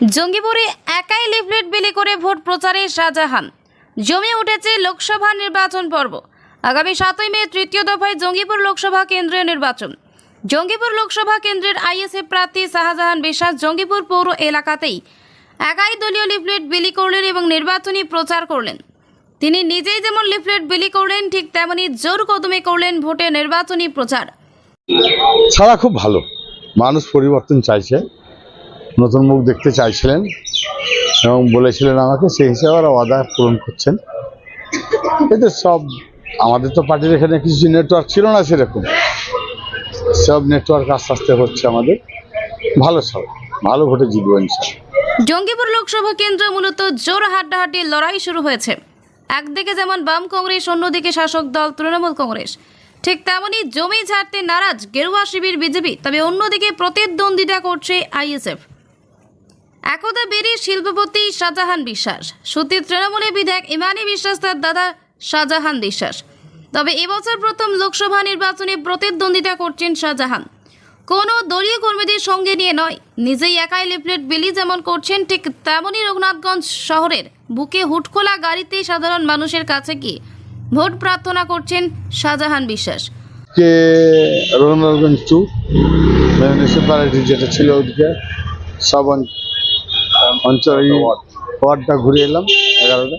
জঙ্গিপুরে একাই লিফলেট বিলি করে ভোট প্রচারে শাহজাহান। জমে উঠেছে লোকসভা নির্বাচন পর্ব। আগামী 7ই মে তৃতীয় দফায় জঙ্গিপুর লোকসভা কেন্দ্রের নির্বাচন। জঙ্গিপুর লোকসভা কেন্দ্রের আইএসএফ প্রার্থী শাহজাহান বিশ্বাস জঙ্গিপুর পৌর এলাকাতেই একাই দলীয় লিফলেট বিলি করলেন এবং নির্বাচনী প্রচার করলেন। তিনি নিজেই যেমন লিফলেট বিলি করলেন, ঠিক তেমনি জোর কদমে করলেন ভোটে নির্বাচনী প্রচার। ছাড়া খুব ভালো, মানুষ পরিবর্তন চাইছে, নতুন মুখ দেখতে চাইছিলেন এবং বলেছিলেন আমাকে, সেই হিসাবে ওরা ওয়াদা পূরণ করছেন। এতে সব আমাদের তো পার্টির এখানে কিছু নেটওয়ার্ক ছিল না, সেরকম সব নেটওয়ার্ক আস্তে আস্তে হচ্ছে আমাদের। ভালো, সব ভালো ভোটে জিতবো ইনশাআল্লাহ। জঙ্গিপুর লোকসভা কেন্দ্র মূলত জোর হাড্ডাহাড্ডির লড়াই শুরু হয়েছে। একদিকে যেমন বাম কংগ্রেস, অন্যদিকে শাসক দল তৃণমূল কংগ্রেস। ঠিক তেমনি জমি ছাড়তে নারাজ গেরুয়া শিবির বিজেপি, তবে অন্যদিকে প্রতিদ্বন্দ্বিতা করছে আইএসএফ। একদা বেরিয়ে শিল্পপতি শাহজাহান বিশ্বাস, সত্যি তৃণমূলের বিধায়ক ইমানি বিশ্বাস তার দাদা শাহজাহান বিশ্বাস। তবে এবছর প্রথম লোকসভা নির্বাচনে প্রতিদ্বন্দ্বিতা করছেন শাহজাহান। কোনো দলীয় কর্মীদের সঙ্গে নিয়ে নয়, নিজেই একাই লিফলেট বিলি যেমন করছেন, ঠিক তেমনই রঘুনাথগঞ্জ শহরের বুকে হুটখোলা গাড়িতে সাধারণ মানুষের কাছে গিয়ে ভোট প্রার্থনা করছেন শাহজাহান বিশ্বাস। রঘুনাথগঞ্জ 2 মিউনিসিপ্যালিটি যেটা ছিল, ওদিকে সব অঞ্চল ওয়ার্ডটা ঘুরে এলাম, 11টা।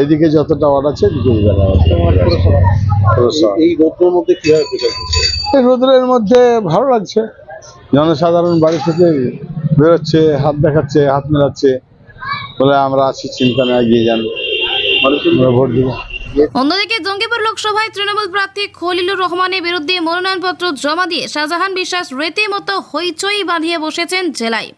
এদিকে যতটা ওয়ার্ড আছে এই রোদের মধ্যে কিভাবে প্রচার করছে? এই রোদের মধ্যে ভালো লাগছে। জনসাধারণ বাড়ি থেকে বেরোচ্ছে, হাত দেখাচ্ছে, হাত মেলাচ্ছে, বলে আমরা আছি, চিন্তা না, এগিয়ে যান, ভোট দিব। অন্যদিকে জঙ্গিপুর লোকসভায় তৃণমূল প্রার্থী খলিলুর রহমানের বিরুদ্ধে মনোনয়নপত্র জমা দিয়ে শাহজাহান বিশ্বাস রীতিমতো হইচই বাঁধিয়ে বসেছেন জেলায়।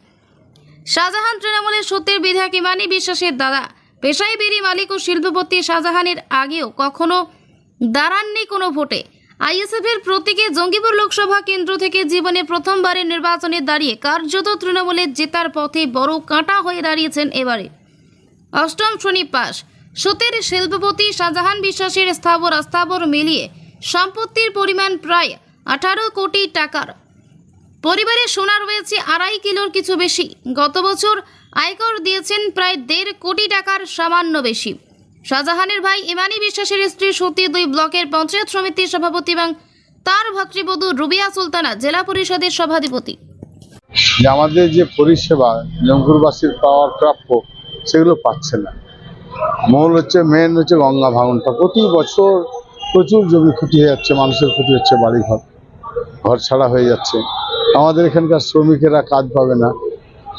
শাহজাহান তৃণমূলের সত্যের বিধায়ক ইমানি বিশ্বাসের দাদা, পেশায় বিড়ি মালিক ও শিল্পপতি শাহজাহানের আগেও কখনো দাঁড়াননি কোনো ভোটে। আইএসএফের প্রতীকে জঙ্গিপুর লোকসভা কেন্দ্র থেকে জীবনে প্রথমবারের নির্বাচনে দাঁড়িয়ে কার্যত তৃণমূলের জেতার পথে বড় কাঁটা হয়ে দাঁড়িয়েছেন এবারে। অষ্টম শ্রেণী পাস সত্যের শিল্পপতি শাহজাহান বিশ্বাসের স্থাবর অস্থাবর মিলিয়ে সম্পত্তির পরিমাণ প্রায় 18 কোটি টাকার। পরিবারে সোনা রয়েছে 2.5 কিলোর কিছু বেশি। গত বছর আয়কর দিয়েছেন প্রায় 1.5 কোটি টাকার সামান্য বেশি। শাহজাহানের ভাই ইমানি বিশ্বাসের স্ত্রী সতী 2 ব্লকের পঞ্চায়েত সমিতির সভাপতি এবং তার ভাতৃবধূ রুবিয়া সুলতানা জেলা পরিষদের সভাধিপতি। আমাদের যে পরিষেবা জঙ্গিপুরবাসীর পাওয়ার প্রাপ্য, সেগুলো পাচ্ছে না। মেন হচ্ছে গঙ্গা ভাঙনটা। প্রতি বছর প্রচুর জমি ক্ষতি হয়ে যাচ্ছে, মানুষের ক্ষতি হচ্ছে, বাড়িঘর ঘর ছাড়া হয়ে যাচ্ছে। আমাদের এখানকার শ্রমিকেরা কাজ পাবে না,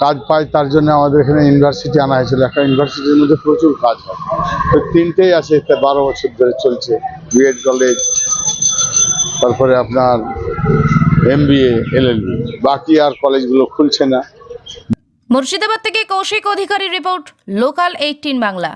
কাজ পায় তার জন্য আমাদের এখানে ইউনিভার্সিটি আনা হয়েছিল। একটা ইউনিভার্সিটির মধ্যে প্রচুর কাজ হয়, তো 3টেই আছে, 12 বছর ধরে চলছে। বিএড কলেজ, তারপরে আপনার MBA LLB, বাকি আর কলেজগুলো খুলছে না। মুর্শিদাবাদ থেকে কৌশিক অধিকারী রিপোর্ট, লোকাল 18 বাংলা।